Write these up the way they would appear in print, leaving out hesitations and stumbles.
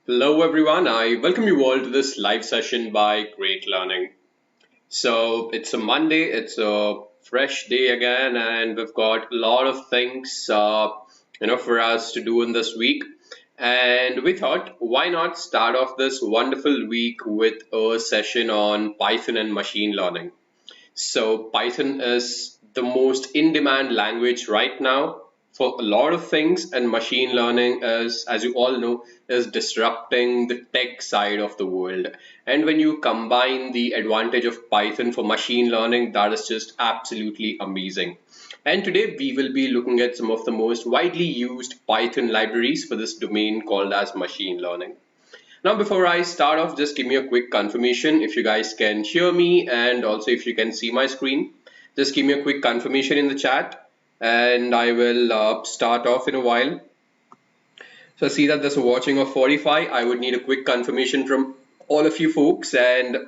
Hello everyone, I welcome you all to this live session by Great Learning. So it's a Monday, it's a fresh day again, and we've got a lot of things for us to do in this week. And we thought, why not start off this wonderful week with a session on Python and machine learning. So Python is the most in-demand language right now for a lot of things, and machine learning is, as you all know, is disrupting the tech side of the world. And when you combine the advantage of Python for machine learning, that is just absolutely amazing. And today we will be looking at some of the most widely used Python libraries for this domain called as machine learning. Now, before I start off, just give me a quick confirmation if you guys can hear me and also if you can see my screen. Just give me a quick confirmation in the chat and I will start off in a while. So I see that there's a watching of 45. I would need a quick confirmation from all of you folks. And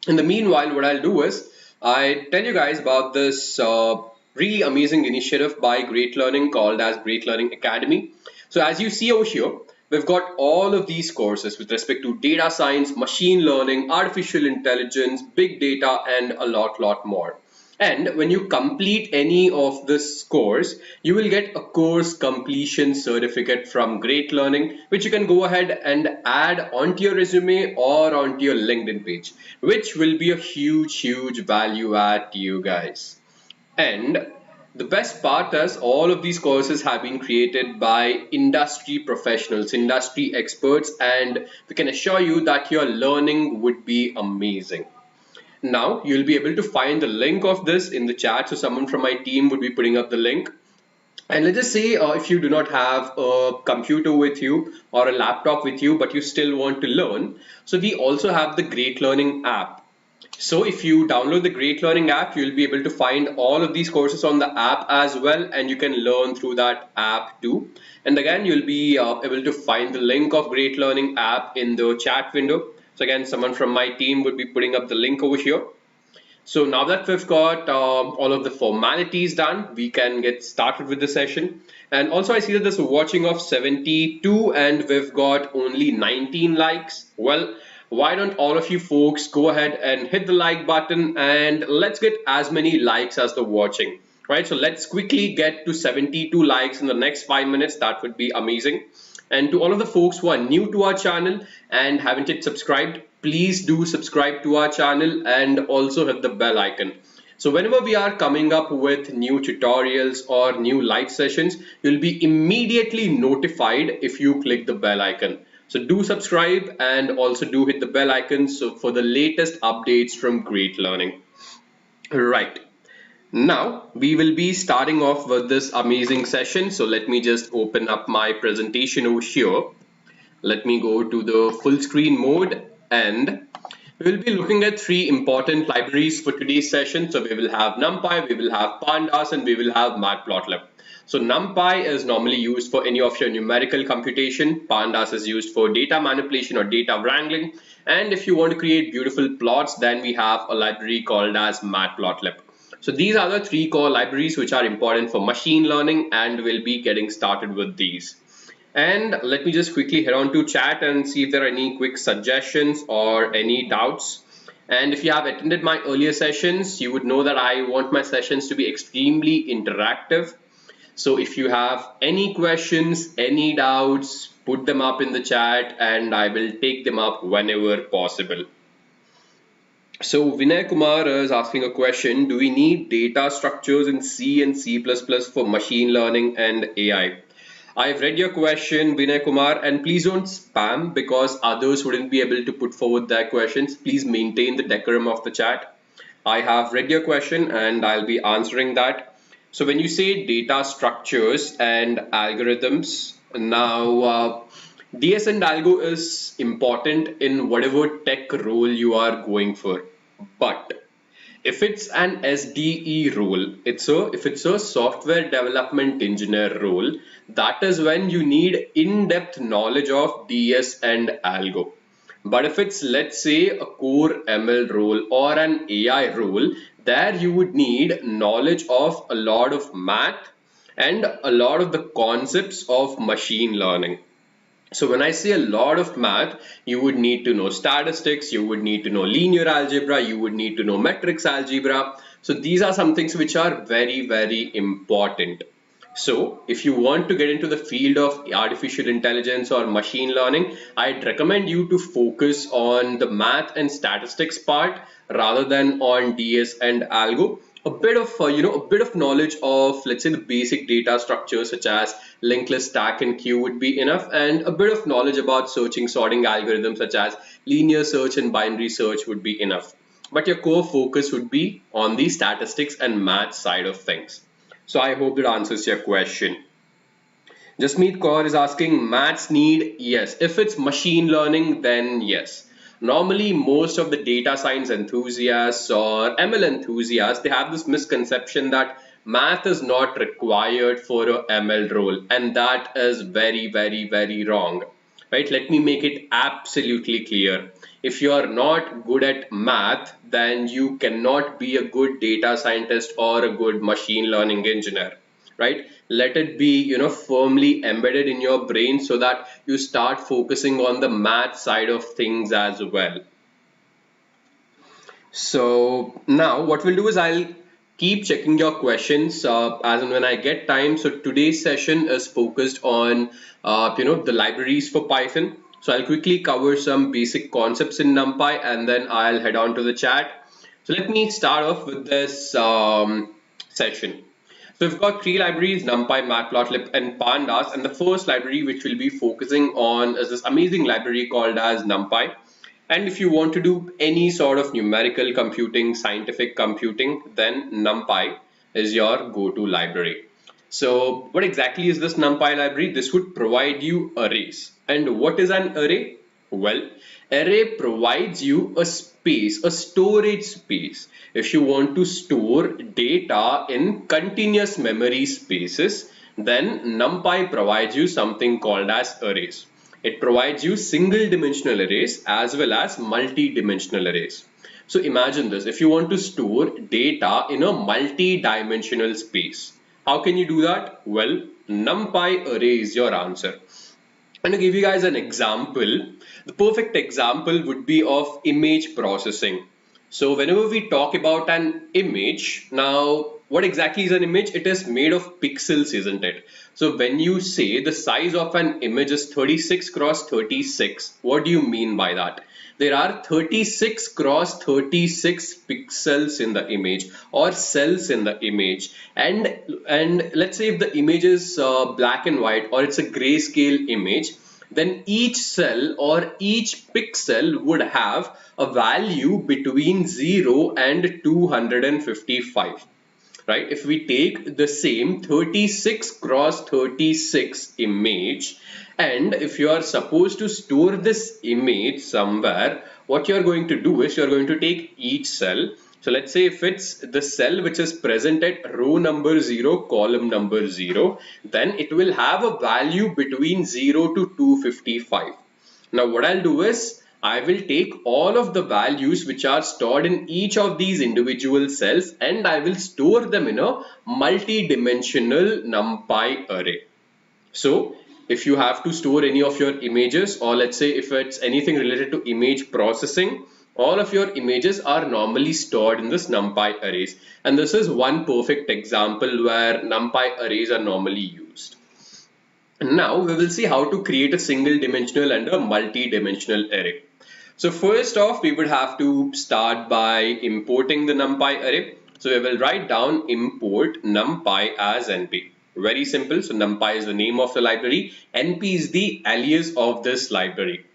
in the meanwhile, what I'll do is I tell you guys about this really amazing initiative by Great Learning called as Great Learning Academy. So as you see over here, we've got all of these courses with respect to data science, machine learning, artificial intelligence, big data, and a lot more. And when you complete any of this course, you will get a course completion certificate from Great Learning, which you can go ahead and add onto your resume or onto your LinkedIn page, which will be a huge value add to you guys. And the best part is all of these courses have been created by industry professionals, industry experts, and we can assure you that your learning would be amazing. Now you'll be able to find the link of this in the chat. So someone from my team would be putting up the link. And let's just say if you do not have a computer with you or a laptop with you, but you still want to learn. So we also have the Great Learning app. So if you download the Great Learning app, you'll be able to find all of these courses on the app as well, and you can learn through that app too. And again, you'll be able to find the link of Great Learning app in the chat window. So again, someone from my team would be putting up the link over here. So now that we've got all of the formalities done, we can get started with the session. And also I see that there's a watching of 72 and we've got only 19 likes. Well, why don't all of you folks go ahead and hit the like button and let's get as many likes as the watching, right? So let's quickly get to 72 likes in the next 5 minutes. That would be amazing. And to all of the folks who are new to our channel and haven't yet subscribed, please do subscribe to our channel and also hit the bell icon. So whenever we are coming up with new tutorials or new live sessions, you'll be immediately notified if you click the bell icon. So do subscribe and also do hit the bell icon so for the latest updates from Great Learning. Right. Now we will be starting off with this amazing session. So let me just open up my presentation over here. Let me go to the full screen mode and we will be looking at three important libraries for today's session. So we will have Numpy, we will have Pandas, and we will have Matplotlib. So Numpy is normally used for any of your numerical computation. Pandas is used for data manipulation or data wrangling. And if you want to create beautiful plots, then we have a library called as Matplotlib. So these are the three core libraries which are important for machine learning, and we'll be getting started with these. And let me just quickly head on to chat and see if there are any quick suggestions or any doubts. And if you have attended my earlier sessions, you would know that I want my sessions to be extremely interactive. So if you have any questions, any doubts, put them up in the chat and I will take them up whenever possible. So Vinay Kumar is asking a question, do we need data structures in C and C++ for machine learning and AI? I've read your question, Vinay Kumar, and please don't spam because others wouldn't be able to put forward their questions. Please maintain the decorum of the chat. I have read your question and I'll be answering that. So when you say data structures and algorithms, now DS and algo is important in whatever tech role you are going for. But if it's an SDE role, if it's a software development engineer role, that is when you need in-depth knowledge of DS and algo. But if it's, let's say, a core ML role or an AI role, there you would need knowledge of a lot of math and a lot of the concepts of machine learning. So when I say a lot of math, you would need to know statistics, you would need to know linear algebra, you would need to know matrix algebra. So these are some things which are very, very important. So if you want to get into the field of artificial intelligence or machine learning, I'd recommend you to focus on the math and statistics part rather than on DS and algo. A bit of a bit of knowledge of, let's say, the basic data structures such as linked list, stack and queue would be enough, and a bit of knowledge about searching sorting algorithms such as linear search and binary search would be enough. But your core focus would be on the statistics and math side of things. So I hope that answers your question. Jasmeet Kaur is asking, maths need? Yes. If it's machine learning, then yes. Normally, most of the data science enthusiasts or ML enthusiasts, they have this misconception that math is not required for a ML role, and that is very, very, very wrong. Right? Let me make it absolutely clear. If you are not good at math, then you cannot be a good data scientist or a good machine learning engineer. Right? Let it be, firmly embedded in your brain so that you start focusing on the math side of things as well. So now what we'll do is I'll keep checking your questions as and when I get time. So today's session is focused on the libraries for Python. So I'll quickly cover some basic concepts in NumPy and then I'll head on to the chat. So let me start off with this session. So we've got three libraries: NumPy, Matplotlib, and Pandas. And the first library which we'll be focusing on is this amazing library called as NumPy. And if you want to do any sort of numerical computing, scientific computing, then NumPy is your go-to library. So what exactly is this NumPy library? This would provide you arrays. And what is an array? Well, array provides you a space, a storage space. If you want to store data in continuous memory spaces, then NumPy provides you something called as arrays. It provides you single dimensional arrays as well as multi-dimensional arrays. So imagine this, if you want to store data in a multi-dimensional space, how can you do that? Well, NumPy array is your answer. And to give you guys an example, the perfect example would be of image processing. So whenever we talk about an image, now what exactly is an image? It is made of pixels, isn't it? So when you say the size of an image is 36 cross 36, what do you mean by that? There are 36 cross 36 pixels in the image or cells in the image, and let's say if the image is black and white or it's a grayscale image, then each cell or each pixel would have a value between 0 and 255. Right? If we take the same 36 cross 36 image, and if you are supposed to store this image somewhere, what you are going to do is you are going to take each cell. So let's say if it's the cell which is present at row number 0, column number 0, then it will have a value between 0 to 255. Now what I'll do is I will take all of the values which are stored in each of these individual cells and I will store them in a multi-dimensional NumPy array. So if you have to store any of your images, or let's say if it's anything related to image processing, all of your images are normally stored in this NumPy arrays. And this is one perfect example where NumPy arrays are normally used. Now we will see how to create a single dimensional and a multi-dimensional array. So first off, we would have to start by importing the NumPy array. So we will write down import NumPy as NP. Very simple. So NumPy is the name of the library. NP is the alias of this library.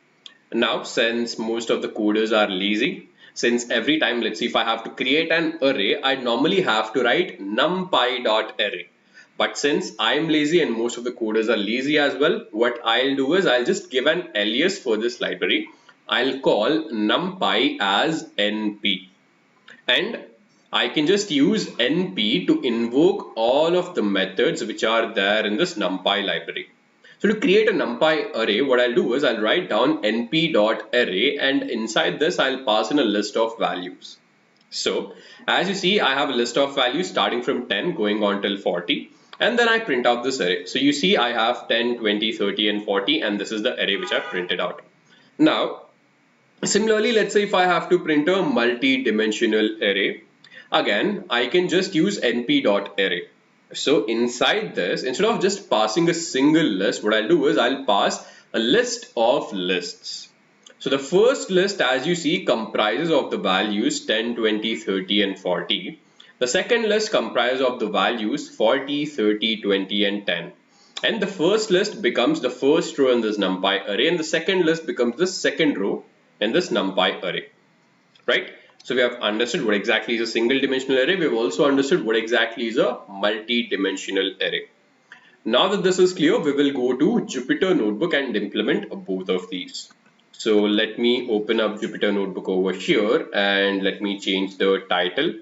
Now, since most of the coders are lazy, since every time, let's see, if I have to create an array, I normally have to write numpy.array. But since I'm lazy and most of the coders are lazy as well, what I'll do is I'll just give an alias for this library. I'll call NumPy as NP. And I can just use NP to invoke all of the methods which are there in this NumPy library. So to create a NumPy array, what I'll do is I'll write down np.array, and inside this I'll pass in a list of values. So as you see, I have a list of values starting from 10 going on till 40. and then I print out this array. So you see I have 10, 20, 30 and 40, and this is the array which I've printed out. Now similarly, let's say if I have to print a multi-dimensional array, again I can just use np.array. So inside this, instead of just passing a single list, what I'll do is I'll pass a list of lists. So the first list, as you see, comprises of the values 10, 20, 30 and 40. The second list comprises of the values 40, 30, 20 and 10. And the first list becomes the first row in this NumPy array, and the second list becomes the second row in this NumPy array, right? So we have understood what exactly is a single dimensional array. We have also understood what exactly is a multi-dimensional array. Now that this is clear, we will go to Jupyter Notebook and implement both of these. So let me open up Jupyter Notebook over here and let me change the title.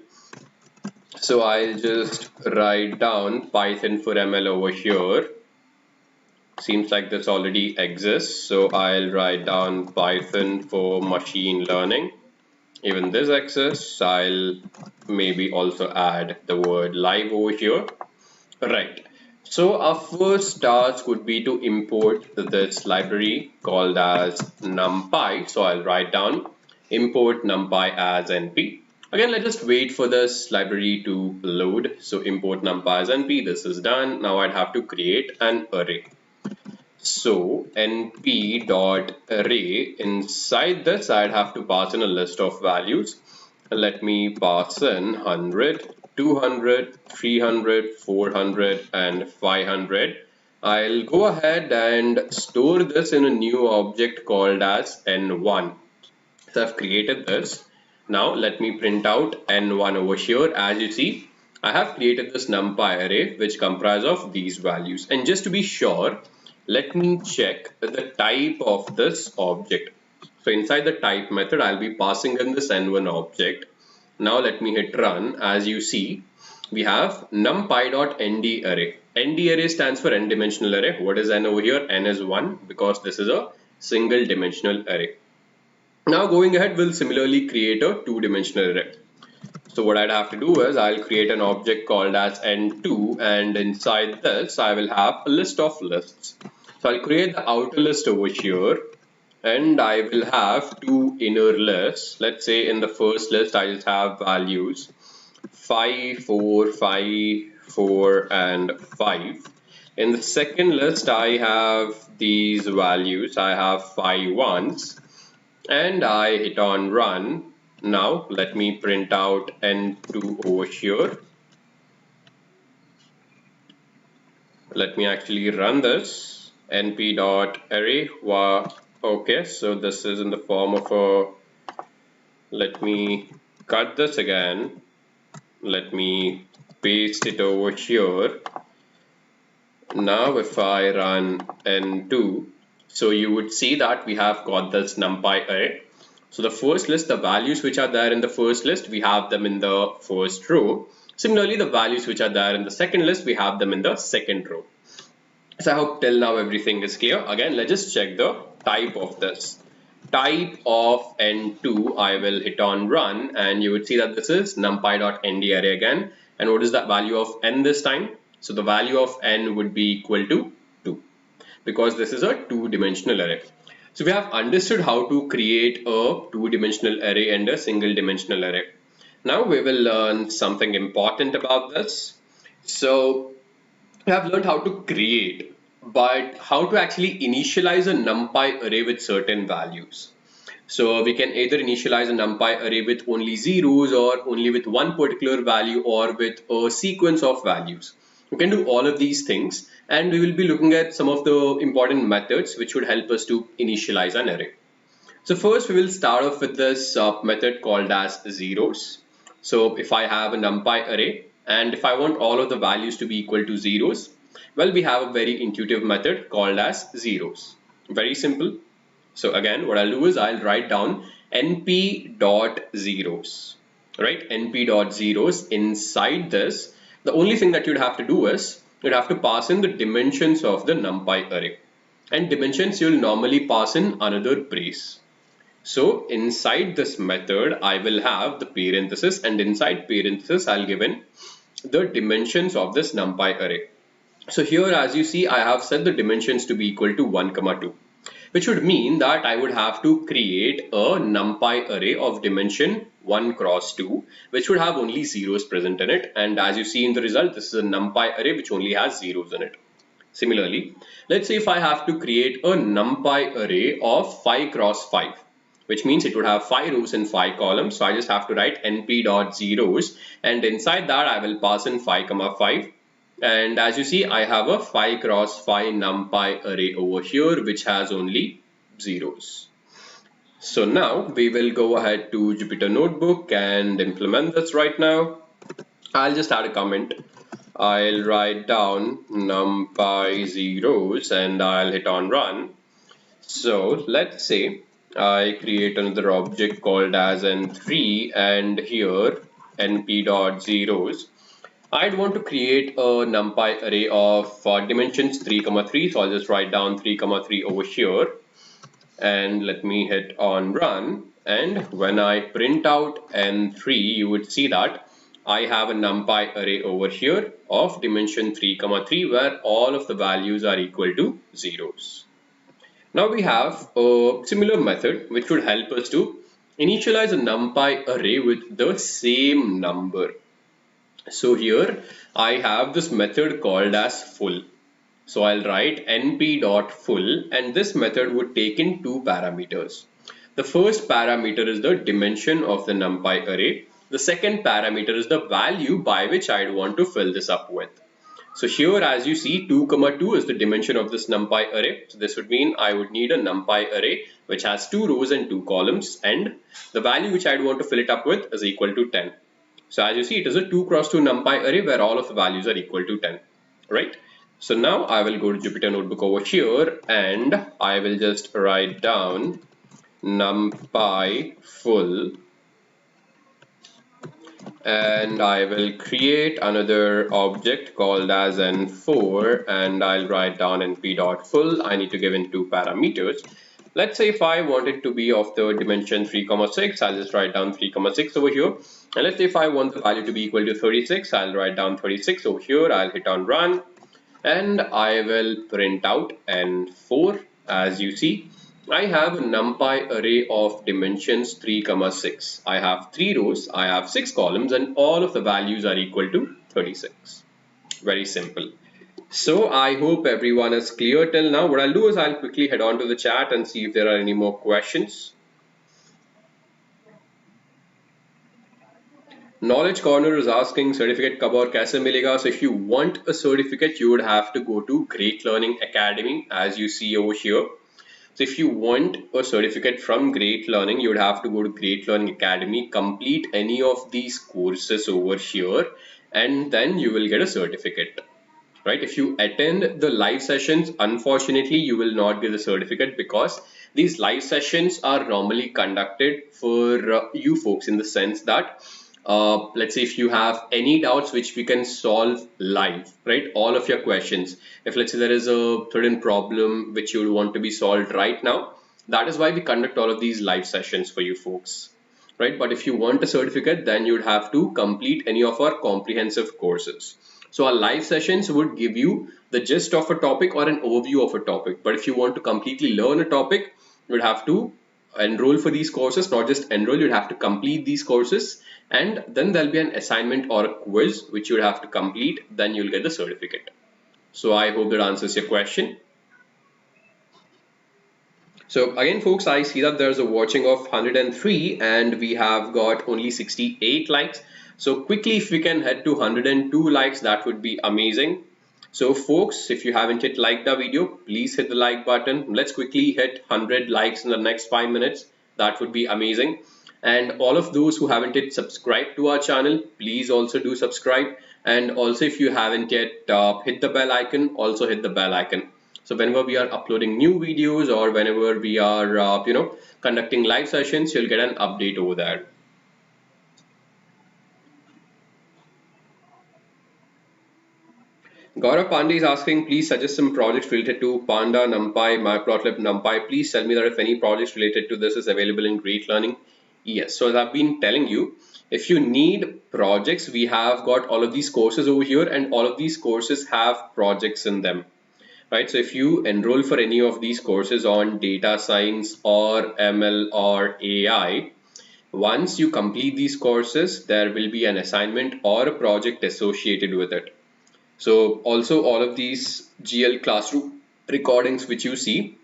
So I'll just write down Python for ML over here. Seems like this already exists, so I'll write down Python for machine learning. Even this exists. I'll maybe also add the word live over here. Right. So our first task would be to import this library called as numpy. So I'll write down import numpy as np. Again, let's just wait for this library to load. So import numpy as np. This is done. Now I'd have to create an array. So np.array, inside this I'd have to pass in a list of values. Let me pass in 100, 200, 300, 400 and 500. I'll go ahead and store this in a new object called as n1. So I've created this. Now let me print out n1 over here. As you see, I have created this numpy array which comprises of these values. And just to be sure, let me check the type of this object. So inside the type method, I'll be passing in this n1 object. Now let me hit run. As you see, we have numpy.nd array. Nd array stands for n dimensional array. What is n over here? N is 1 because this is a single dimensional array. Now going ahead, we'll similarly create a two-dimensional array. So what I'd have to do is I'll create an object called as n2, and inside this I will have a list of lists. So I'll create the outer list over here, and I will have two inner lists. Let's say in the first list I just have values 5, 4, 5, 4 and 5. In the second list I have these values. I have 5 ones, and I hit on run. Now let me print out n2 over here. Let me actually run this. np.array. Okay, so this is in the form of a, let me cut this again. Let me paste it over here. Now if I run n2, so you would see that we have got this numpy array. So the first list, the values which are there in the first list, we have them in the first row. Similarly, the values which are there in the second list, we have them in the second row. So I hope till now everything is clear. Again, let's just check the type of this. Type of n2, I will hit on run, and you would see that this is numpy.nd array again. And what is the value of n this time? So the value of n would be equal to 2 because this is a two-dimensional array. So we have understood how to create a two-dimensional array and a single-dimensional array. Now we will learn something important about this. So we have learned how to create, but how to actually initialize a numpy array with certain values. So we can either initialize a numpy array with only zeros, or only with one particular value, or with a sequence of values. We can do all of these things, and we will be looking at some of the important methods which would help us to initialize an array. So first we will start off with this method called as zeros. So if I have a numpy array, and if I want all of the values to be equal to zeros, well, we have a very intuitive method called as zeros. Very simple. So again, what I'll do is I'll write down np.zeros, right? np.zeros. Inside this, the only thing that you'd have to do is you'd have to pass in the dimensions of the numpy array. And dimensions you'll normally pass in another brace. So inside this method, I will have the parenthesis, and inside parenthesis, I'll give in the dimensions of this numpy array. So here, as you see, I have set the dimensions to be equal to 1, 2, which would mean that I would have to create a numpy array of dimension 1 cross 2, which would have only zeros present in it. And as you see in the result, this is a numpy array which only has zeros in it. Similarly, let's say if I have to create a numpy array of 5 cross 5, which means it would have 5 rows and 5 columns. So I just have to write np.zeros, and inside that I will pass in 5, 5. And as you see, I have a 5 cross 5 numpy array over here, which has only zeros. So now we will go ahead to Jupyter Notebook and implement this right now. I'll just add a comment. I'll write down numpy zeros and I'll hit on run. So let's say I create another object called as n3, and here np.zeros. I'd want to create a numpy array of dimensions 3, 3. So I'll just write down 3, 3 over here, and let me hit on run. And when I print out n3, you would see that I have a numpy array over here of dimension 3, 3, where all of the values are equal to zeros. Now we have a similar method which would help us to initialize a numpy array with the same number. So here I have this method called as full. So I'll write np.full, and this method would take in two parameters. The first parameter is the dimension of the numpy array. The second parameter is the value by which I'd want to fill this up with. So here, as you see, 2, 2 is the dimension of this numpy array. So this would mean I would need a numpy array which has 2 rows and 2 columns, and the value which I'd want to fill it up with is equal to 10. So as you see, it is a 2 cross 2 numpy array where all of the values are equal to 10, right? So now I will go to Jupyter Notebook over here, and I will just write down numpy full, and I will create another object called as n4, and I'll write down np.full. I need to give in two parameters. Let's say if I want it to be of the dimension 3, 6, I'll just write down 3, 6 over here. And let's say if I want the value to be equal to 36, I'll write down 36 over here. I'll hit on run, and I will print out n4. As you see, I have a numpy array of dimensions 3, 6. I have 3 rows, I have 6 columns, and all of the values are equal to 36. Very simple. So I hope everyone is clear till now. What I'll do is I'll quickly head on to the chat and see if there are any more questions. Knowledge Corner is asking certificate कब और कैसे मिलेगा. So if you want a certificate, you would have to go to Great Learning Academy, as you see over here. So if you want a certificate from Great Learning, you would have to go to Great Learning Academy, complete any of these courses over here, and then you will get a certificate. Right? If you attend the live sessions, unfortunately, you will not get the certificate, because these live sessions are normally conducted for you folks, in the sense that let's say if you have any doubts which we can solve live, right? All of your questions. If let's say there is a certain problem which you want to be solved right now, that is why we conduct all of these live sessions for you folks, right? But if you want a certificate, then you'd have to complete any of our comprehensive courses. So our live sessions would give you the gist of a topic or an overview of a topic. But if you want to completely learn a topic, you'd have to enroll for these courses. Not just enroll, you'd have to complete these courses, and then there'll be an assignment or a quiz which you'll have to complete. Then you'll get the certificate. So I hope that answers your question. So again, folks, I see that there's a watching of 103 and we have got only 68 likes. So quickly, if we can head to 102 likes, that would be amazing. So folks, if you haven't yet liked the video, please hit the like button. Let's quickly hit 100 likes in the next 5 minutes. That would be amazing. And all of those who haven't yet subscribed to our channel, please also do subscribe. And also, if you haven't yet hit the bell icon, also hit the bell icon. So whenever we are uploading new videos, or whenever we are conducting live sessions, you'll get an update over there. Gaurav Pandey is asking, please suggest some projects related to Panda, Numpy, Matplotlib, Numpy. Please tell me that if any projects related to this is available in Great Learning. Yes, so as I've been telling you, if you need projects, we have got all of these courses over here, and all of these courses have projects in them, right? So if you enroll for any of these courses on data science or ML or AI, once you complete these courses, there will be an assignment or a project associated with it. So also all of these GL classroom recordings which you see,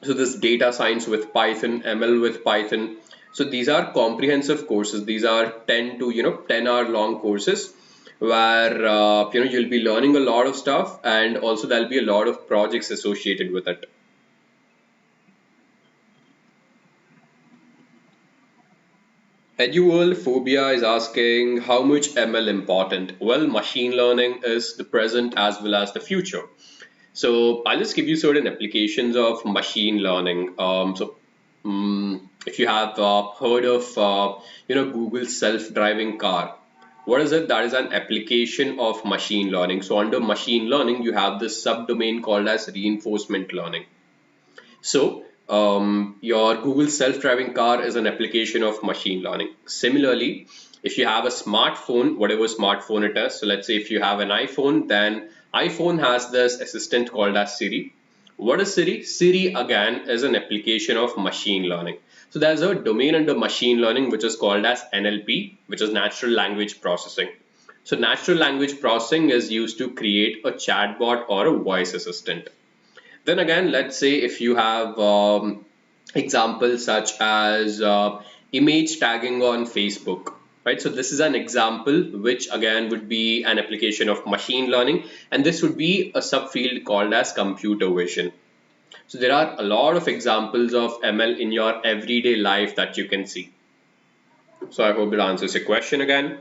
so this data science with Python, ML with Python, so these are comprehensive courses. These are 10 to 10-hour long courses where you'll be learning a lot of stuff, and also there'll be a lot of projects associated with it. EduWorld Phobia is asking how much ML important? Well, machine learning is the present as well as the future. So I'll just give you certain applications of machine learning. If you have heard of Google self-driving car, what is it? That is an application of machine learning. So under machine learning, you have this subdomain called as reinforcement learning. So your Google self-driving car is an application of machine learning. Similarly, if you have a smartphone, whatever smartphone it is, so let's say if you have an iPhone, then iPhone has this assistant called as Siri. What is Siri? Siri again is an application of machine learning. So there's a domain under machine learning which is called as NLP, which is natural language processing. So natural language processing is used to create a chatbot or a voice assistant. Then again, let's say if you have examples such as image tagging on Facebook, right? So this is an example which again would be an application of machine learning, and this would be a subfield called as computer vision. So there are a lot of examples of ML in your everyday life that you can see. So I hope it answers your question again.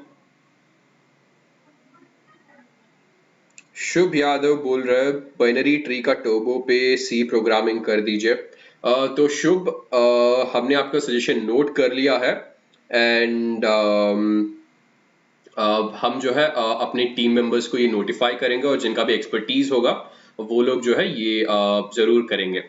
शुभ यादव बोल रहे हैं binary tree का turbo पे सी programming कर दीजिए। तो शुभ, हमने आपका सजेशन नोट कर लिया है, एंड हम जो है अपने टीम मेंबर्स को ये नोटिफाई करेंगे, और जिनका भी एक्सपर्टीज होगा वो लोग जो है ये जरूर करेंगे।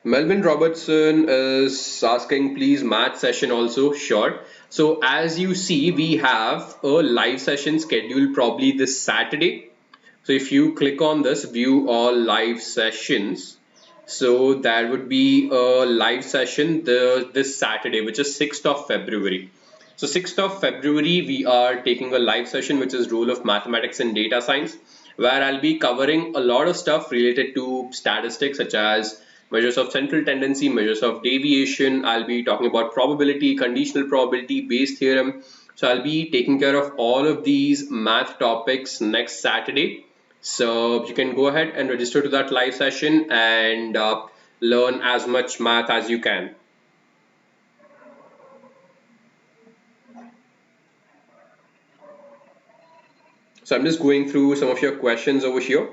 Melvin Robertson is asking, please math session also. Sure. So as you see, we have a live session scheduled probably this Saturday. So if you click on this view all live sessions, so there would be a live session this Saturday, which is 6th of February. So 6th of February, we are taking a live session, which is role of mathematics and data science, where I'll be covering a lot of stuff related to statistics, such as measures of central tendency, measures of deviation. I'll be talking about probability, conditional probability, Bayes theorem. So I'll be taking care of all of these math topics next Saturday. So you can go ahead and register to that live session and learn as much math as you can. So I'm just going through some of your questions over here.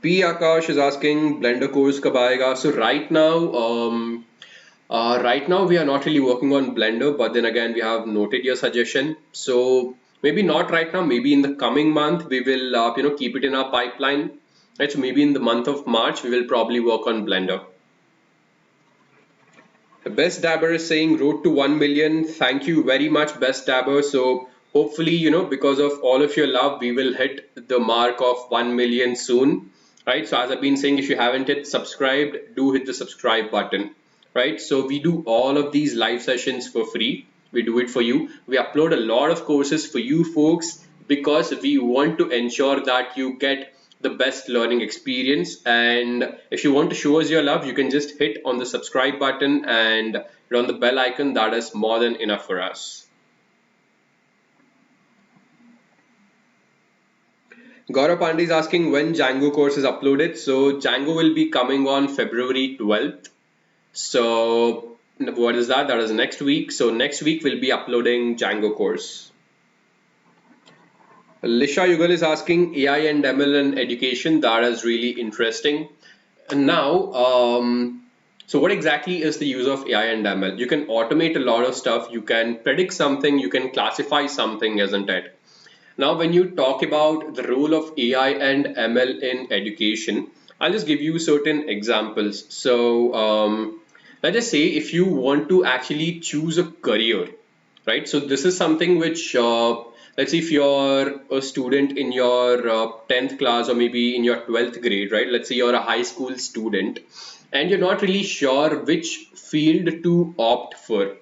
P. Akash is asking Blender course kab aayega? So right now we are not really working on Blender, but then again we have noted your suggestion. So maybe not right now, maybe in the coming month we will keep it in our pipeline. Right, so maybe in the month of March we will probably work on Blender. The Best Dabber is saying road to 1 million. Thank you very much, Best Dabber. So hopefully, because of all of your love, we will hit the mark of 1 million soon. Right, so as I've been saying, if you haven't hit subscribed, do hit the subscribe button. Right, so we do all of these live sessions for free. We do it for you. We upload a lot of courses for you folks because we want to ensure that you get the best learning experience. And if you want to show us your love, you can just hit on the subscribe button and hit on the bell icon. That is more than enough for us. Gaurav Pandey is asking when Django course is uploaded. So Django will be coming on February 12th. So what is that? That is next week. So next week we'll be uploading Django course. Lisha Yugal is asking AI and ML in education. That is really interesting. And now, so what exactly is the use of AI and ML? You can automate a lot of stuff. You can predict something. You can classify something, isn't it? Now, when you talk about the role of AI and ML in education, I'll just give you certain examples. So, let's just say if you want to actually choose a career, right? So this is something which, let's say if you're a student in your 10th class or maybe in your 12th grade, right? Let's say you're a high school student and you're not really sure which field to opt for.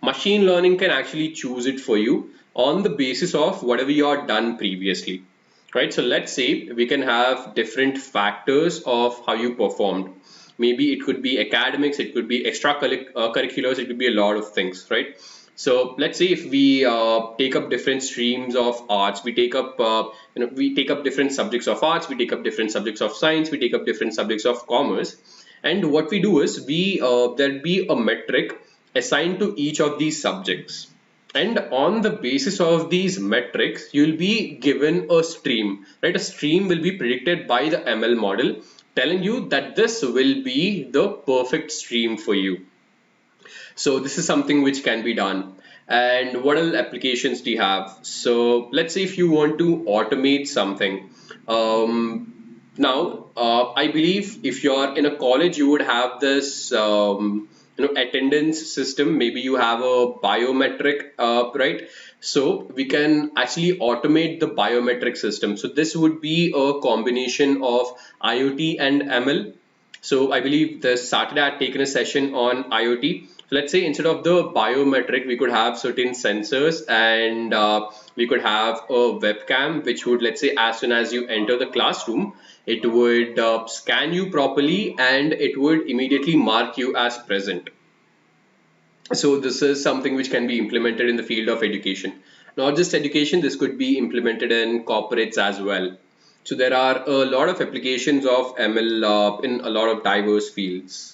Machine learning can actually choose it for you on the basis of whatever you have done previously, right? So let's say we can have different factors of how you performed. Maybe it could be academics, it could be extracurriculars, it could be a lot of things, right? So let's say if we take up different streams of arts, we take up we take up different subjects of arts, we take up different subjects of science, we take up different subjects of commerce, and what we do is we there'll be a metric assigned to each of these subjects, and on the basis of these metrics you'll be given a stream, right? A stream will be predicted by the ML model, telling you that this will be the perfect stream for you. So this is something which can be done. And what other applications do you have? So let's say if you want to automate something. Now, I believe if you're in a college, you would have this attendance system. Maybe you have a biometric, right? So we can actually automate the biometric system. So this would be a combination of IoT and ML. So I believe this Saturday I had taken a session on IoT. So let's say instead of the biometric, we could have certain sensors, and we could have a webcam, which would, let's say, as soon as you enter the classroom, it would scan you properly and it would immediately mark you as present. So this is something which can be implemented in the field of education. Not just education, this could be implemented in corporates as well. So there are a lot of applications of ML in a lot of diverse fields.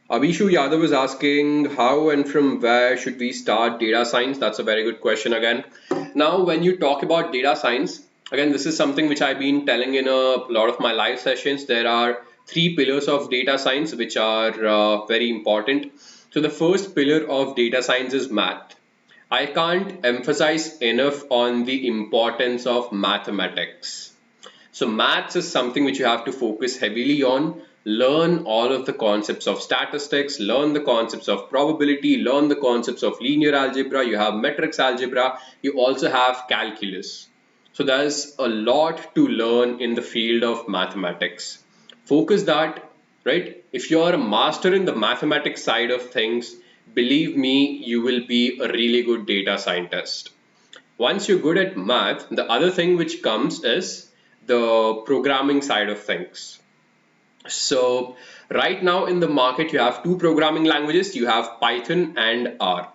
Abhishu Yadav is asking how and from where should we start data science? That's a very good question again. Now, when you talk about data science, again, this is something which I've been telling in a lot of my live sessions. There are three pillars of data science which are very important. So the first pillar of data science is math. I can't emphasize enough on the importance of mathematics. So maths is something which you have to focus heavily on. Learn all of the concepts of statistics, learn the concepts of probability, learn the concepts of linear algebra, you have matrix algebra, you also have calculus. So there's a lot to learn in the field of mathematics. Focus that, right? If you're a master in the mathematics side of things, believe me, you will be a really good data scientist. Once you're good at math, the other thing which comes is the programming side of things. So right now in the market, you have two programming languages. You have Python and R.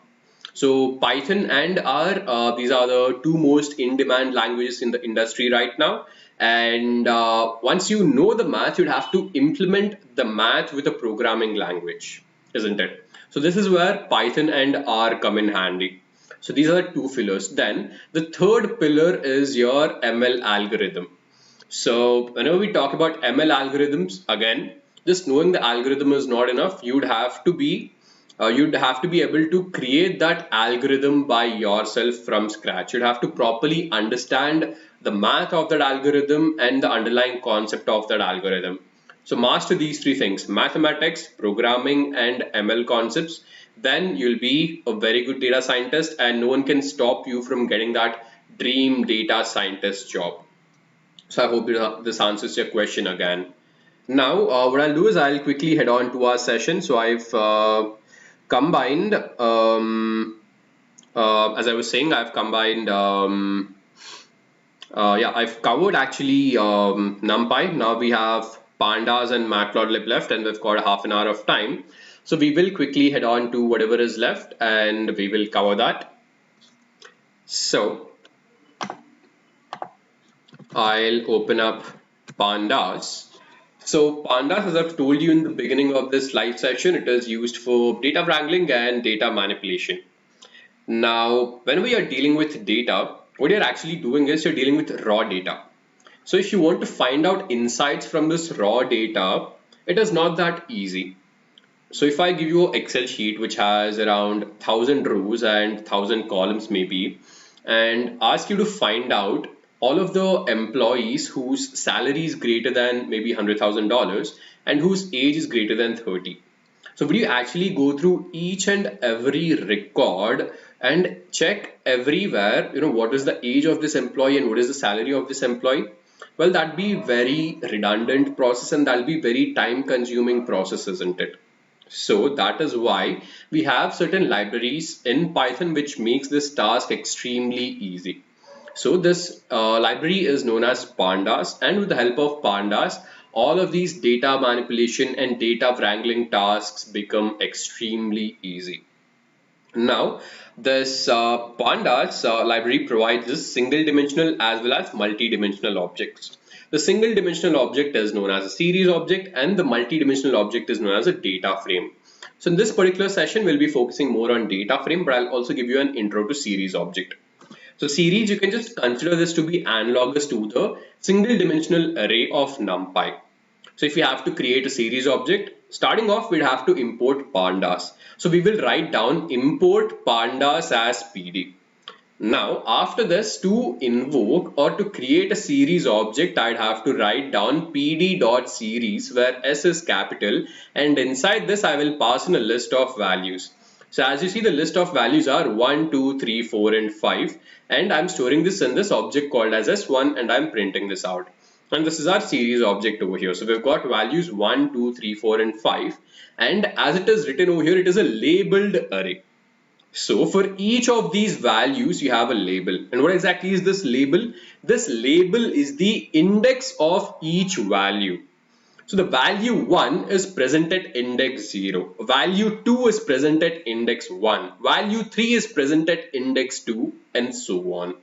So Python and R, these are the two most in-demand languages in the industry right now. And once you know the math, you'd have to implement the math with a programming language, isn't it? So this is where Python and R come in handy. So these are the two pillars. Then the third pillar is your ML algorithm. So whenever we talk about ML algorithms, again, just knowing the algorithm is not enough. You'd have to be able to create that algorithm by yourself from scratch. You'd have to properly understand the math of that algorithm and the underlying concept of that algorithm. So master these three things: mathematics, programming, and ML concepts. Then you'll be a very good data scientist, and no one can stop you from getting that dream data scientist job. So I hope this answers your question again. Now, what I'll do is I'll quickly head on to our session. So I've combined, as I was saying, I've combined, yeah, I've covered actually Numpy. Now we have Pandas and Matplotlib left, and we've got a half an hour of time. So we will quickly head on to whatever is left, and we will cover that. So I'll open up Pandas. So Pandas, as I've told you in the beginning of this live session, it is used for data wrangling and data manipulation. Now, when we are dealing with data, what you're actually doing is you're dealing with raw data. So if you want to find out insights from this raw data, it is not that easy. So if I give you an Excel sheet which has around 1,000 rows and 1,000 columns maybe, and ask you to find out all of the employees whose salary is greater than maybe $100,000 and whose age is greater than 30. So would you actually go through each and every record and check everywhere, what is the age of this employee and what is the salary of this employee? Well, that'd be very redundant process and that'll be very time consuming process, isn't it? So that is why we have certain libraries in Python which makes this task extremely easy. So this library is known as Pandas, and with the help of Pandas, all of these data manipulation and data wrangling tasks become extremely easy. Now, this Pandas library provides this single dimensional as well as multi-dimensional objects. The single dimensional object is known as a series object and the multi-dimensional object is known as a data frame. So in this particular session, we'll be focusing more on data frame, but I'll also give you an intro to series object. So series, you can just consider this to be analogous to the single dimensional array of Numpy. So if we have to create a series object, starting off, we'd have to import pandas. So we will write down import pandas as PD. Now, after this, to invoke or to create a series object, I'd have to write down pd.series where S is capital, and inside this, I will pass in a list of values. So as you see, the list of values are 1, 2, 3, 4, and 5, and I'm storing this in this object called as S1, and I'm printing this out. And this is our series object over here. So we've got values 1, 2, 3, 4, and 5, and as it is written over here, it is a labeled array. So for each of these values, you have a label. And what exactly is this label? This label is the index of each value. So the value 1 is present at index 0, value 2 is present at index 1, value 3 is present at index 2, and so on.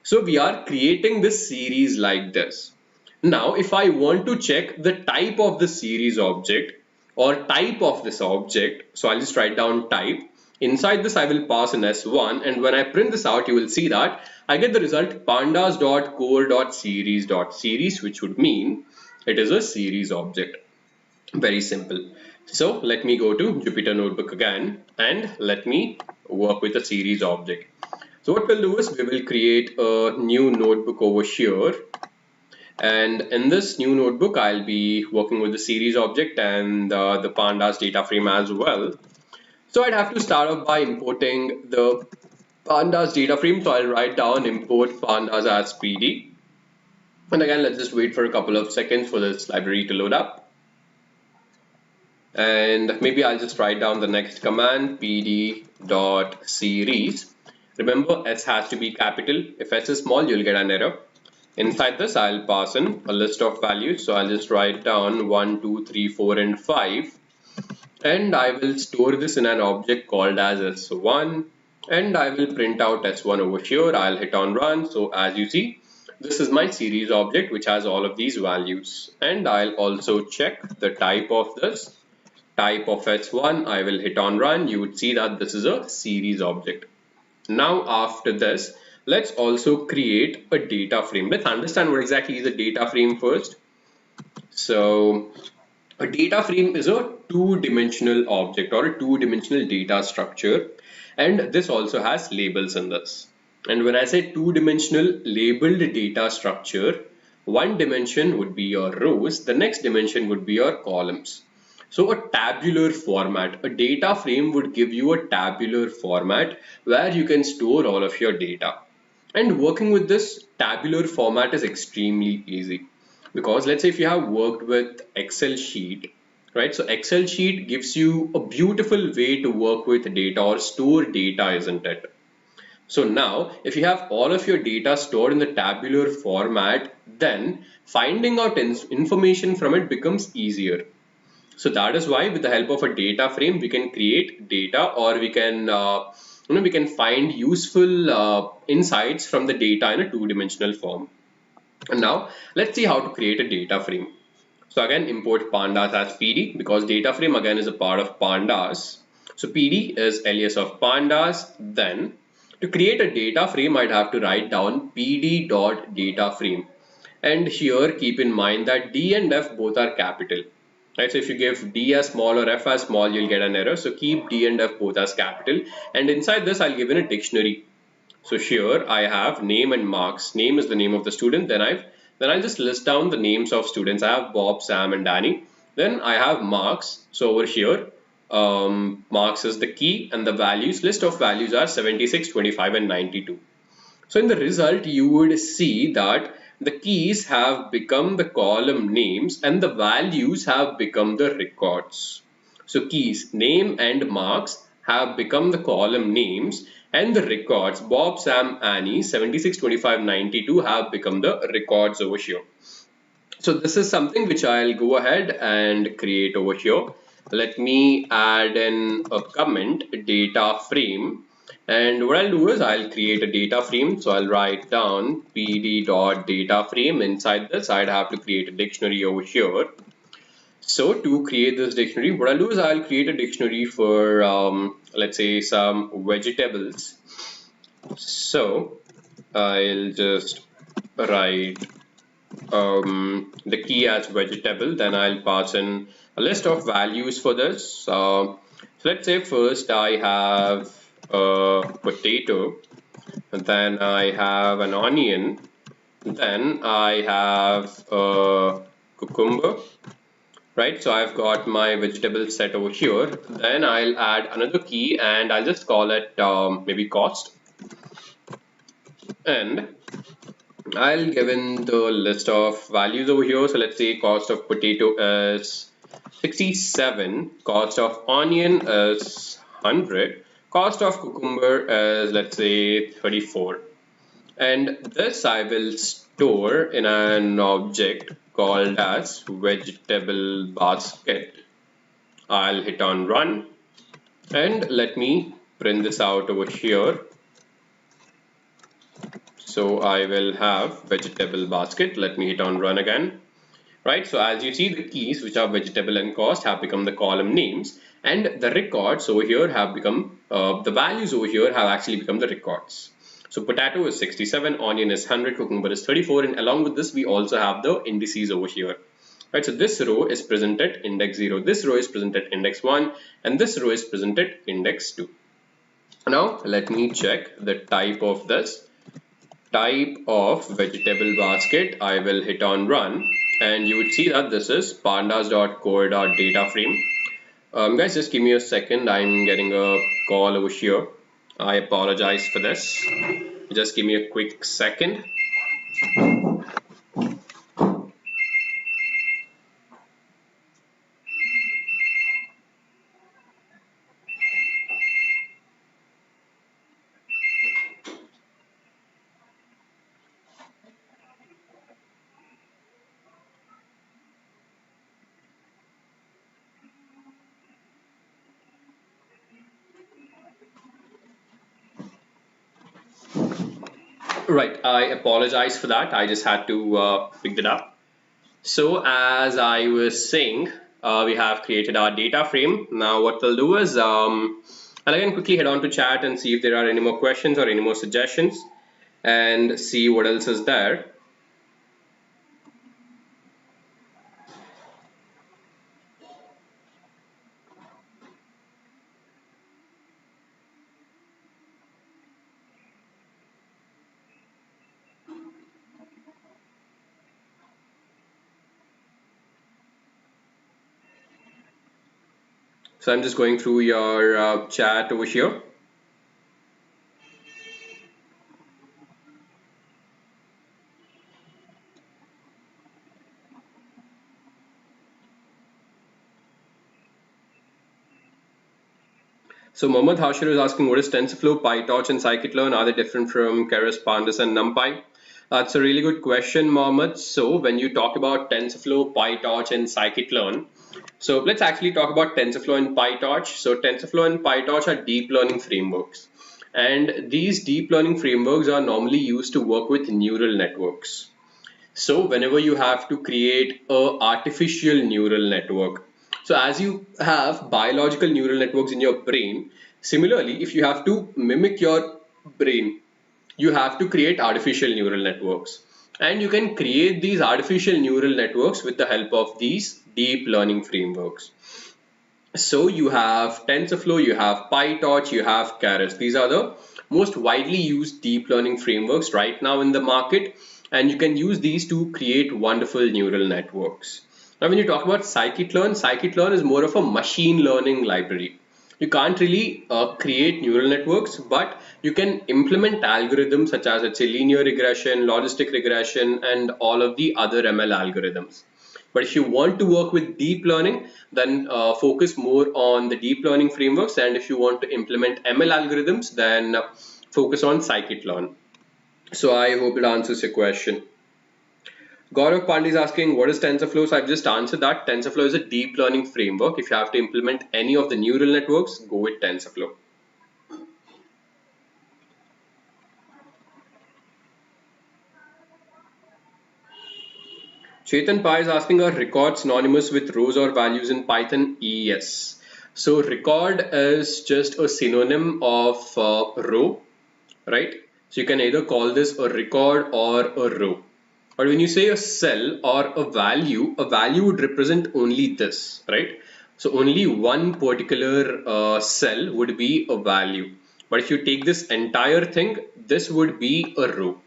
So we are creating this series like this. Now if I want to check the type of the series object or type of this object, so I'll just write down type. Inside this I will pass an S1, and when I print this out, you will see that I get the result pandas.core.series.series, which would mean it is a series object. Very simple. So let me go to Jupyter Notebook again and let me work with a series object. So what we'll do is we will create a new notebook over here, and in this new notebook I'll be working with the series object and the pandas data frame as well. So I'd have to start off by importing the pandas data frame. So I'll write down import pandas as PD. And again, let's just wait for a couple of seconds for this library to load up. And maybe I'll just write down the next command, pd.series. Remember, S has to be capital. If S is small, you'll get an error. Inside this, I'll pass in a list of values. So I'll just write down 1, 2, 3, 4, and 5. And I will store this in an object called as S1. And I will print out S1 over here. I'll hit on run. So as you see, this is my series object which has all of these values, and I'll also check the type of this. Type of S1, I will hit on run. You would see that this is a series object. Now after this, let's also create a data frame. Let's understand what exactly is a data frame first. So a data frame is a two-dimensional object or a two-dimensional data structure, and this also has labels in this. And when I say two-dimensional labeled data structure, one dimension would be your rows, the next dimension would be your columns. So a tabular format, a data frame would give you a tabular format where you can store all of your data. And working with this tabular format is extremely easy, because let's say if you have worked with Excel sheet, right? So Excel sheet gives you a beautiful way to work with data or store data, isn't it? So now, if you have all of your data stored in the tabular format, then finding out information from it becomes easier. So that is why with the help of a data frame, we can create data, or we can, we can find useful insights from the data in a two-dimensional form. And now let's see how to create a data frame. So again, import pandas as PD, because data frame again is a part of pandas. So PD is alias of pandas. Then to create a data frame, I'd have to write down pd.dataframe. And here keep in mind that D and F both are capital. Right, so if you give D as small or F as small, you'll get an error. So keep D and F both as capital. And inside this, I'll give in a dictionary. So here I have name and marks. Name is the name of the student. Then I'll just list down the names of students. I have Bob, Sam, and Danny. Then I have marks. So over here, marks is the key, and the values, list of values are 76, 25, and 92. So in the result, you would see that the keys have become the column names and the values have become the records. So keys, name and marks have become the column names, and the records, Bob, Sam, Annie, 76, 25, 92 have become the records over here. So this is something which I'll go ahead and create over here. Let me add in a comment, data frame. And what I'll do is I'll create a data frame. So I'll write down pd.dataframe. Inside this, I'd have to create a dictionary over here. So to create this dictionary, what I'll do is I'll create a dictionary for, let's say, some vegetables. So I'll just write the key as vegetable. Then I'll pass in a list of values for this. So let's say first I have a potato, and then I have an onion, then I have a cucumber, right? So I've got my vegetable set over here. Then I'll add another key and I'll just call it maybe cost, and I'll give in the list of values over here. So let's say cost of potato is 67, cost of onion is 100, cost of cucumber is, let's say, 34. And this I will store in an object called as vegetable basket. I'll hit on run, and let me print this out over here. So I will have vegetable basket. Let me hit on run again. Right, so as you see, the keys, which are vegetable and cost, have become the column names, and the records over here have become, the values over here have actually become the records. So potato is 67, onion is 100, cucumber is 34, and along with this, we also have the indices over here. Right, so this row is present at index 0, this row is present at index 1, and this row is present at index 2. Now, let me check the type of this. Type of vegetable basket, I will hit on run, and you would see that this is pandas.core.dataframe. Guys, just give me a second. I'm getting a call over here. I apologize for this. Just give me a quick second. Right, I apologize for that. I just had to pick it up. So as I was saying, we have created our data frame. Now what we'll do is, I'll again quickly head on to chat and see if there are any more questions or any more suggestions, and see what else is there. So I'm just going through your chat over here. So Mohammad Hashir is asking, what is TensorFlow, PyTorch, and Scikit-learn? Are they different from Keras, Pandas, and Numpy? That's a really good question, Mohammed. So when you talk about TensorFlow, PyTorch, and Scikit-learn, so let's actually talk about TensorFlow and PyTorch. So TensorFlow and PyTorch are deep learning frameworks. And these deep learning frameworks are normally used to work with neural networks. So whenever you have to create a artificial neural network, so as you have biological neural networks in your brain, similarly, if you have to mimic your brain, you have to create artificial neural networks. And you can create these artificial neural networks with the help of these deep learning frameworks. So you have TensorFlow, you have PyTorch, you have Keras. These are the most widely used deep learning frameworks right now in the market, and you can use these to create wonderful neural networks. Now, when you talk about scikit-learn is more of a machine learning library. You can't really create neural networks, but you can implement algorithms such as, let's say, linear regression, logistic regression, and all of the other ML algorithms. But if you want to work with deep learning, then focus more on the deep learning frameworks. And if you want to implement ML algorithms, then focus on scikit-learn. So I hope it answers your question. Gaurav Pandey is asking, what is TensorFlow? So I've just answered that. TensorFlow is a deep learning framework. If you have to implement any of the neural networks, go with TensorFlow. Chetan Pai is asking, are records synonymous with rows or values in Python? Yes. So record is just a synonym of row, right? So you can either call this a record or a row. But when you say a cell or a value would represent only this, right? So only one particular cell would be a value. But if you take this entire thing, this would be a row.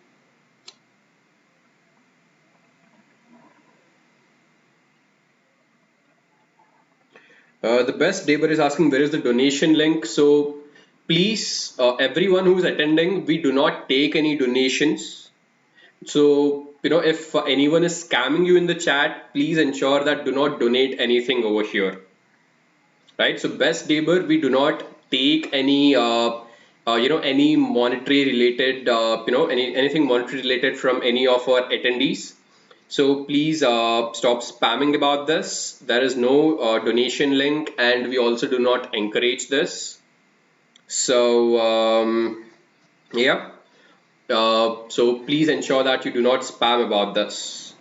The best neighbor is asking, where is the donation link? So please, everyone who is attending, we do not take any donations. So, if anyone is scamming you in the chat, please ensure that do not donate anything over here, right? So best neighbor, we do not take any, any monetary related, anything monetary related from any of our attendees. So please stop spamming about this. There is no donation link, and we also do not encourage this. So yeah. So please ensure that you do not spam about this.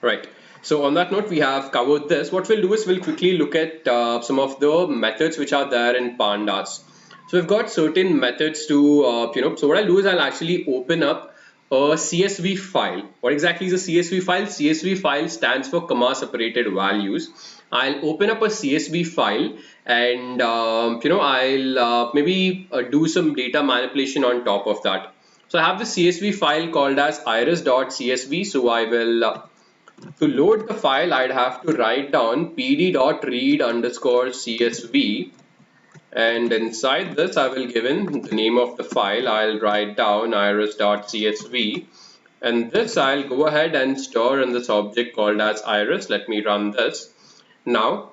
Right. So on that note, we have covered this. What we'll do is we'll quickly look at some of the methods which are there in Pandas. So we've got certain methods to, so what I'll do is I'll actually open up a CSV file. What exactly is a CSV file? CSV file stands for comma separated values. I'll open up a CSV file, and I'll maybe do some data manipulation on top of that. So I have the CSV file called as iris.csv. So I will to load the file, I'd have to write down pd.read_csv, and inside this I will give in the name of the file. I'll write down iris.csv, and this I'll go ahead and store in this object called as iris. Let me run this. Now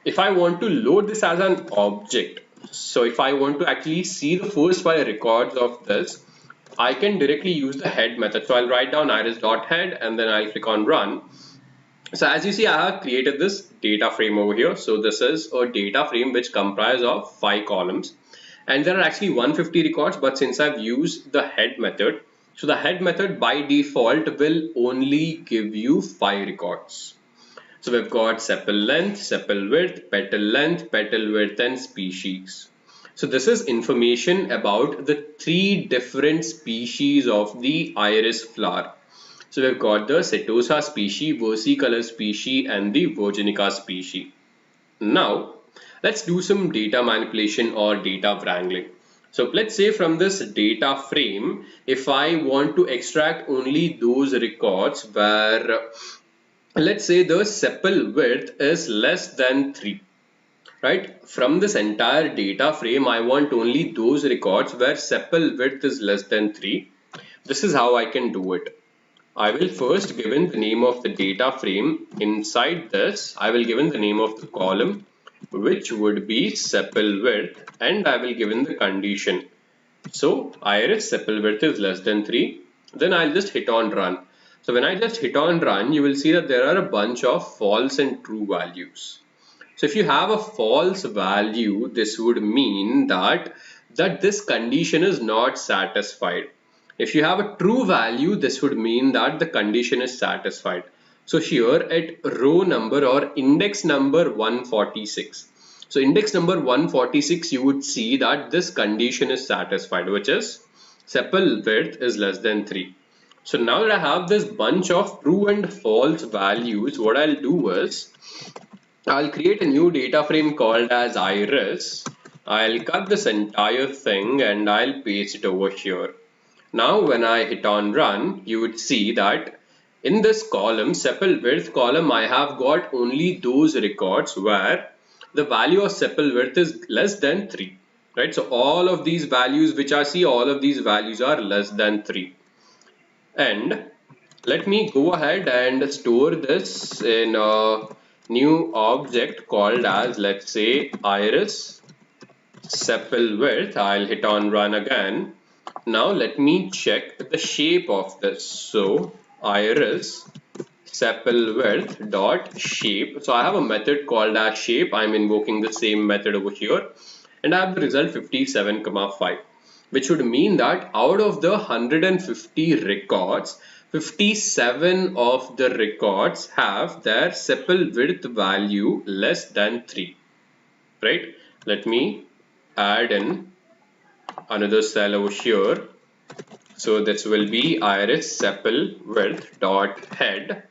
if I want to load this as an object, so if I want to actually see the first 5 records of this, I can directly use the head method. So I'll write down iris.head, and then I'll click on run. So as you see, I have created this data frame over here. So this is a data frame which comprises of 5 columns, and there are actually 150 records, but since I've used the head method, so the head method by default will only give you 5 records. So we've got sepal length, sepal width, petal length, petal width, and species. So this is information about the 3 different species of the iris flower. So we've got the setosa species, versicolor species, and the virginica species. Now let's do some data manipulation or data wrangling. So let's say from this data frame, if I want to extract only those records where, let's say, the sepal width is less than 3. Right, from this entire data frame, I want only those records where sepal width is less than 3. This is how I can do it. I will first give in the name of the data frame. Inside this, I will give in the name of the column, which would be sepal width, and I will give in the condition. So iris sepal width is less than 3. Then I'll just hit on run. So when I just hit on run, you will see that there are a bunch of false and true values. So if you have a false value, this would mean that this condition is not satisfied. If you have a true value, this would mean that the condition is satisfied. So here at row number or index number 146. So index number 146, you would see that this condition is satisfied, which is sepal width is less than 3. So now that I have this bunch of true and false values, what I'll do is I'll create a new data frame called as iris. I'll cut this entire thing and I'll paste it over here. Now when I hit on run, you would see that in this column, sepal width column, I have got only those records where the value of sepal width is less than 3. Right? So all of these values which I see, all of these values are less than 3. And let me go ahead and store this in a new object called as, let's say, iris sepal width. I'll hit on run again. Now let me check the shape of this. So iris sepal width dot shape. So I have a method called as shape. I'm invoking the same method over here, and I have the result 57,5, which would mean that out of the 150 records, 57 of the records have their sepal width value less than 3. Right? Let me add in another cell over here. So this will be iris sepal width dot head.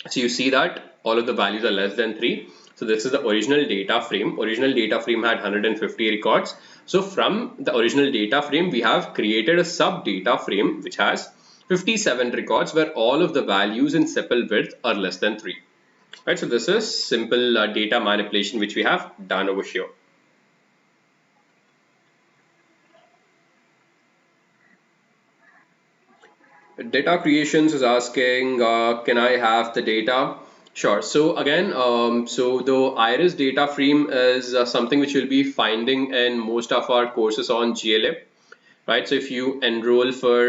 So you see that all of the values are less than 3. So this is the original data frame. Original data frame had 150 records. So from the original data frame, we have created a sub data frame which has 57 records where all of the values in sepal width are less than 3. Right, so this is simple data manipulation which we have done over here. Data creations is asking, can I have the data? Sure. So again, so the iris data frame is something which you'll be finding in most of our courses on GLA, right? So if you enroll for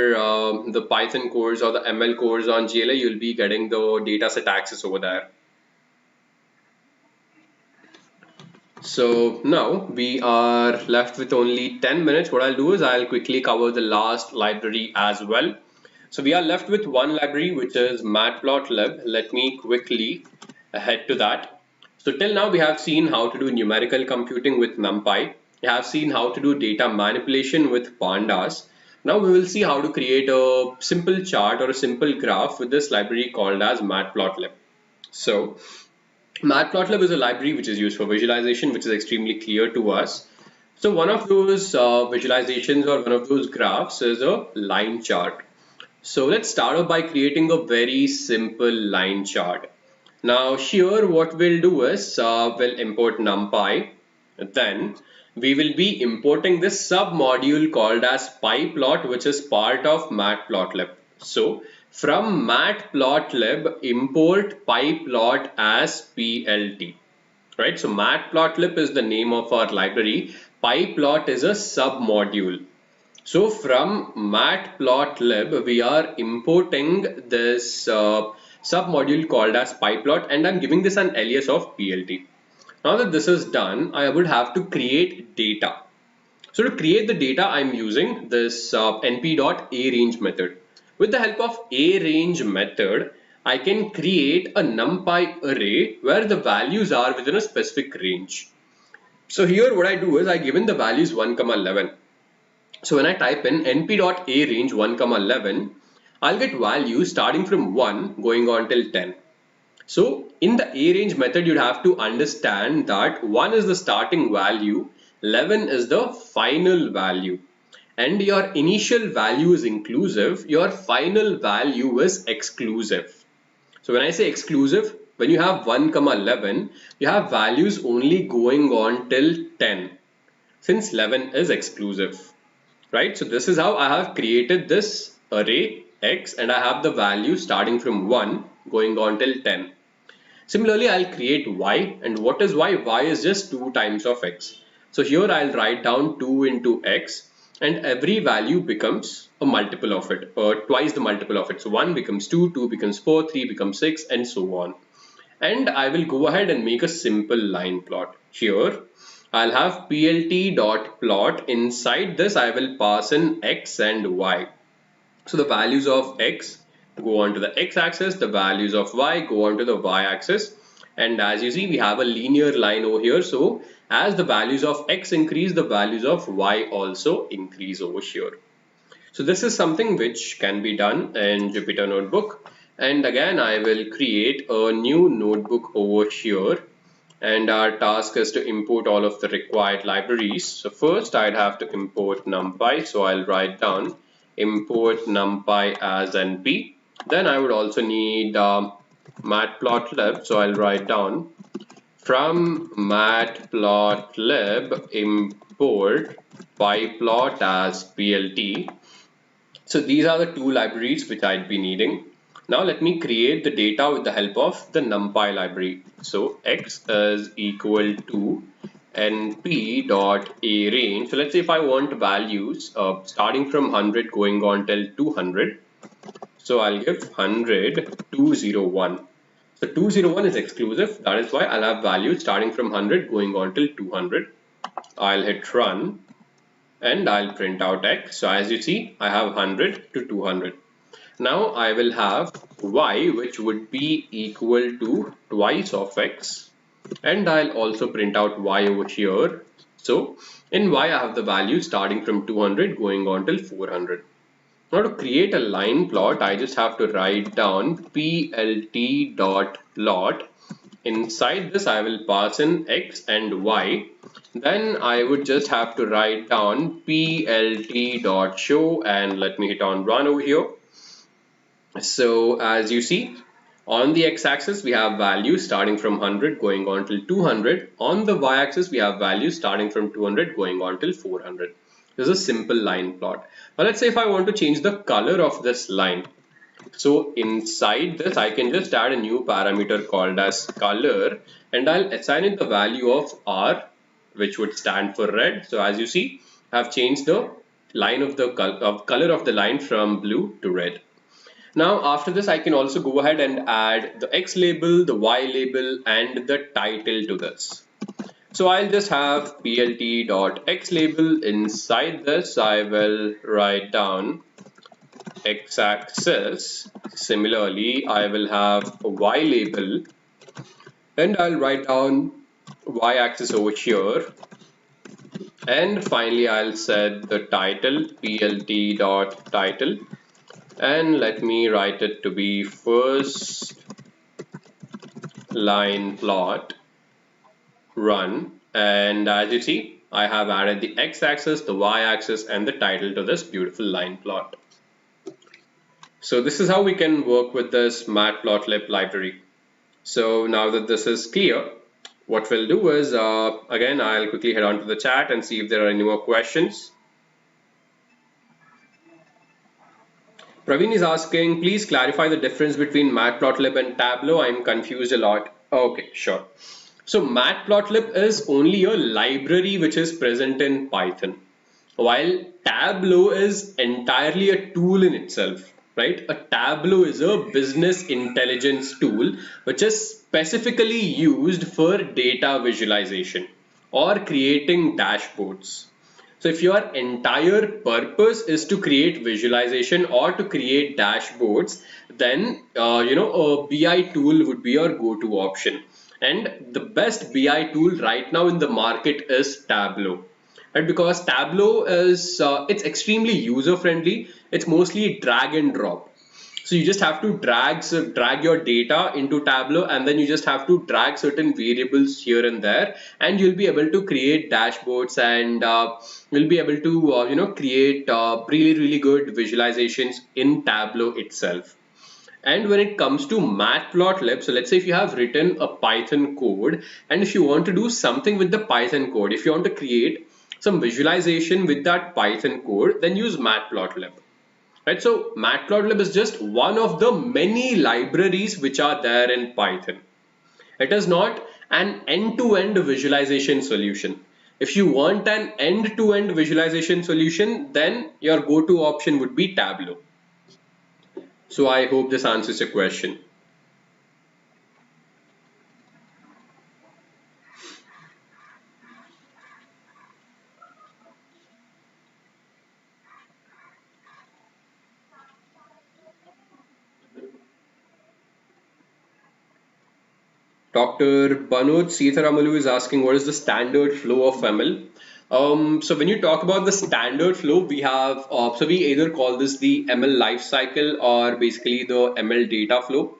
the Python course or the ML course on GLA, you'll be getting the dataset access over there. So now we are left with only 10 minutes. What I'll do is I'll quickly cover the last library as well. So we are left with one library, which is matplotlib. Let me quickly head to that. So till now we have seen how to do numerical computing with Numpy. We have seen how to do data manipulation with Pandas. Now we will see how to create a simple chart or a simple graph with this library called as matplotlib. So matplotlib is a library which is used for visualization, which is extremely clear to us. So one of those visualizations or one of those graphs is a line chart. So let's start off by creating a very simple line chart. Now here what we'll do is we'll import Numpy. Then we will be importing this sub module called as pyplot, which is part of matplotlib. So from matplotlib import pyplot as plt. Right? So matplotlib is the name of our library. Pyplot is a sub module. So from matplotlib, we are importing this sub-module called as pyplot, and I'm giving this an alias of plt. Now that this is done, I would have to create data. So to create the data, I'm using this np.arange method. With the help of arange method, I can create a numpy array where the values are within a specific range. So here what I do is I given the values 1, 11. So when I type in np.arange 1, 11, I'll get values starting from 1 going on till 10. So in the arange method, you'd have to understand that 1 is the starting value, 11 is the final value, and your initial value is inclusive, your final value is exclusive. So when I say exclusive, when you have 1, 11, you have values only going on till 10, since 11 is exclusive. Right, so this is how I have created this array x, and I have the value starting from 1 going on till 10. Similarly, I'll create y, and what is y? Y is just 2 times of x. So here I'll write down 2 into x, and every value becomes a multiple of it, or twice the multiple of it. So 1 becomes 2, 2 becomes 4, 3 becomes 6, and so on. And I will go ahead and make a simple line plot. Here I'll have plt.plot. Inside this, I will pass in x and y. So the values of x go onto the x-axis, the values of y go onto the y-axis. And as you see, we have a linear line over here. So as the values of x increase, the values of y also increase over here. So this is something which can be done in Jupyter Notebook. And again, I will create a new notebook over here. And our task is to import all of the required libraries. So first I'd have to import NumPy. So I'll write down import NumPy as NP. Then I would also need matplotlib. So I'll write down from matplotlib import pyplot as plt. So these are the two libraries which I'd be needing. Now let me create the data with the help of the NumPy library. So x is equal to np.arange. So let's say if I want values starting from 100 going on till 200. So I'll give 100 201. So 201 is exclusive. That is why I'll have values starting from 100 going on till 200. I'll hit run and I'll print out x. So as you see, I have 100 to 200. Now I will have y, which would be equal to twice of x, and I'll also print out y over here. So in y I have the value starting from 200 going on till 400. Now to create a line plot, I just have to write down plt.plot. Inside this I will pass in x and y. Then I would just have to write down plt.show and let me hit on run over here. So as you see, on the x-axis we have values starting from 100 going on till 200. On the y-axis we have values starting from 200 going on till 400. This is a simple line plot. Now let's say if I want to change the color of this line. So inside this I can just add a new parameter called as color, and I'll assign it the value of R, which would stand for red. So as you see, I've changed the line of the color of the line from blue to red. Now after this I can also go ahead and add the X label, the Y label and the title to this. So I'll just have plt.xlabel. Inside this I will write down x-axis. Similarly I will have a Y label and I'll write down y-axis over here. And finally I'll set the title plt.title. And let me write it to be first line plot run. And as you see, I have added the x-axis, the y-axis and the title to this beautiful line plot. So this is how we can work with this matplotlib library. So now that this is clear, what we'll do is again I'll quickly head on to the chat and see if there are any more questions. Praveen is asking, please clarify the difference between matplotlib and Tableau. I'm confused a lot. Okay, sure. So matplotlib is only a library which is present in Python, while Tableau is entirely a tool in itself, right? A Tableau is a business intelligence tool which is specifically used for data visualization or creating dashboards. So if your entire purpose is to create visualization or to create dashboards, then a BI tool would be your go-to option. And the best BI tool right now in the market is Tableau. Right, because Tableau is it's extremely user friendly. It's mostly drag and drop. So you just have to drag your data into Tableau, and then you just have to drag certain variables here and there, and you'll be able to create dashboards, and you'll be able to create really good visualizations in Tableau itself. And when it comes to matplotlib, so let's say if you have written a Python code, and if you want to do something with the Python code, if you want to create some visualization with that Python code, then use matplotlib. Right, so matplotlib is just one of the many libraries which are there in Python. It is not an end-to-end visualization solution. If you want an end-to-end visualization solution, then your go-to option would be Tableau. So I hope this answers your question. Dr. Banod Seetharamalu is asking what is the standard flow of ML? So when you talk about the standard flow, we have so we either call this the ML life cycle or basically the ML data flow.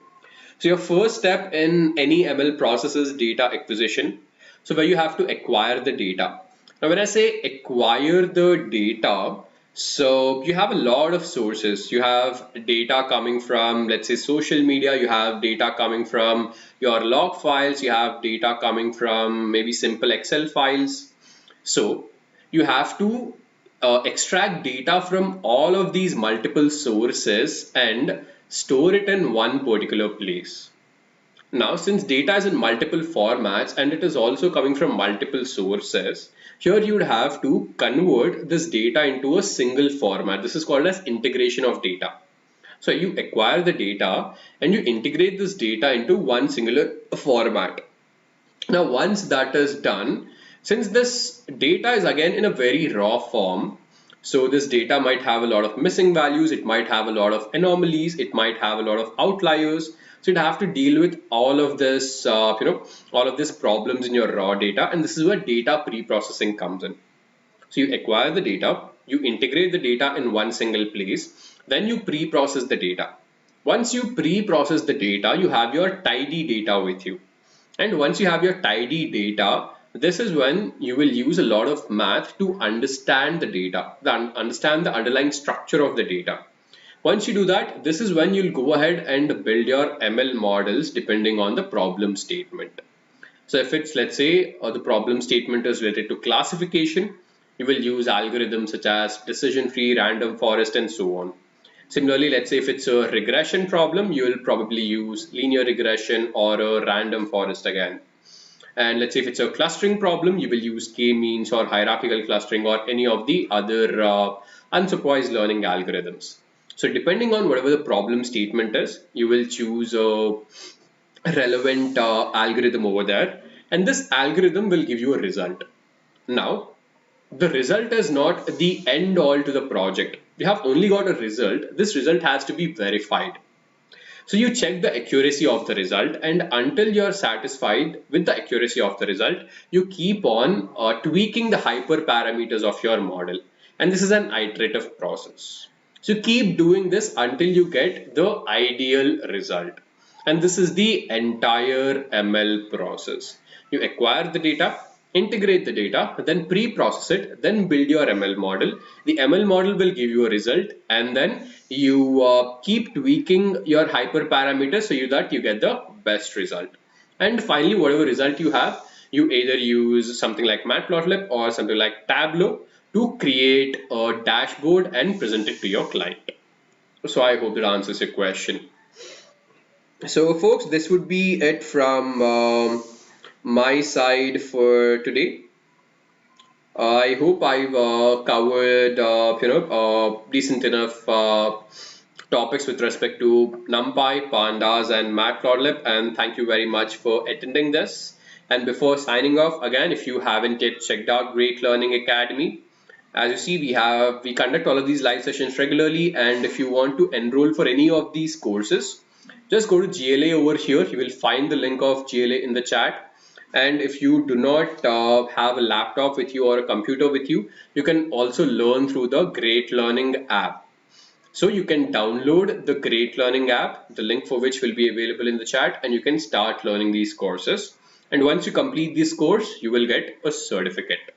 So your first step in any ML process is data acquisition. So where you have to acquire the data. Now when I say acquire the data, so you have a lot of sources. You have data coming from, let's say, social media. You have data coming from your log files. You have data coming from maybe simple Excel files. So you have to extract data from all of these multiple sources and store it in one particular place. Now, since data is in multiple formats and it is also coming from multiple sources, here you would have to convert this data into a single format. This is called as integration of data. So you acquire the data and you integrate this data into one singular format. Now, once that is done, since this data is again in a very raw form, so this data might have a lot of missing values, it might have a lot of anomalies, it might have a lot of outliers. So you'd have to deal with all of this, all of these problems in your raw data, and this is where data pre-processing comes in. So you acquire the data, you integrate the data in one single place, then you pre-process the data. Once you pre-process the data, you have your tidy data with you. And once you have your tidy data, this is when you will use a lot of math to understand the data, understand the underlying structure of the data. Once you do that, this is when you'll go ahead and build your ML models depending on the problem statement. So if it's, let's say, the problem statement is related to classification, you will use algorithms such as decision tree, random forest, and so on. Similarly, let's say if it's a regression problem, you will probably use linear regression or a random forest again. And let's say if it's a clustering problem, you will use k-means or hierarchical clustering or any of the other unsupervised learning algorithms. So depending on whatever the problem statement is, you will choose a relevant algorithm over there, and this algorithm will give you a result. Now, the result is not the end all to the project. You have only got a result. This result has to be verified. So you check the accuracy of the result, and until you're satisfied with the accuracy of the result, you keep on tweaking the hyperparameters of your model. And this is an iterative process. So keep doing this until you get the ideal result. And this is the entire ML process. You acquire the data, integrate the data, then pre-process it, then build your ML model. The ML model will give you a result, and then you keep tweaking your hyperparameters so that you get the best result. And finally, whatever result you have, you either use something like Matplotlib or something like Tableau to create a dashboard and present it to your client. So I hope that answers your question. So folks, this would be it from my side for today. I hope I've covered decent enough topics with respect to Numpy, Pandas, and Matplotlib, and thank you very much for attending this. And before signing off, again, if you haven't yet checked out Great Learning Academy, as you see, we conduct all of these live sessions regularly, and if you want to enroll for any of these courses, just go to GLA over here. You will find the link of GLA in the chat. And if you do not have a laptop with you or a computer with you, you can also learn through the Great Learning app. So you can download the Great Learning app, the link for which will be available in the chat, and you can start learning these courses. And once you complete this course, you will get a certificate.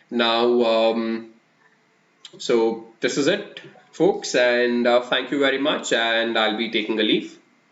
Now, so this is it, folks, and thank you very much, and I'll be taking a leave.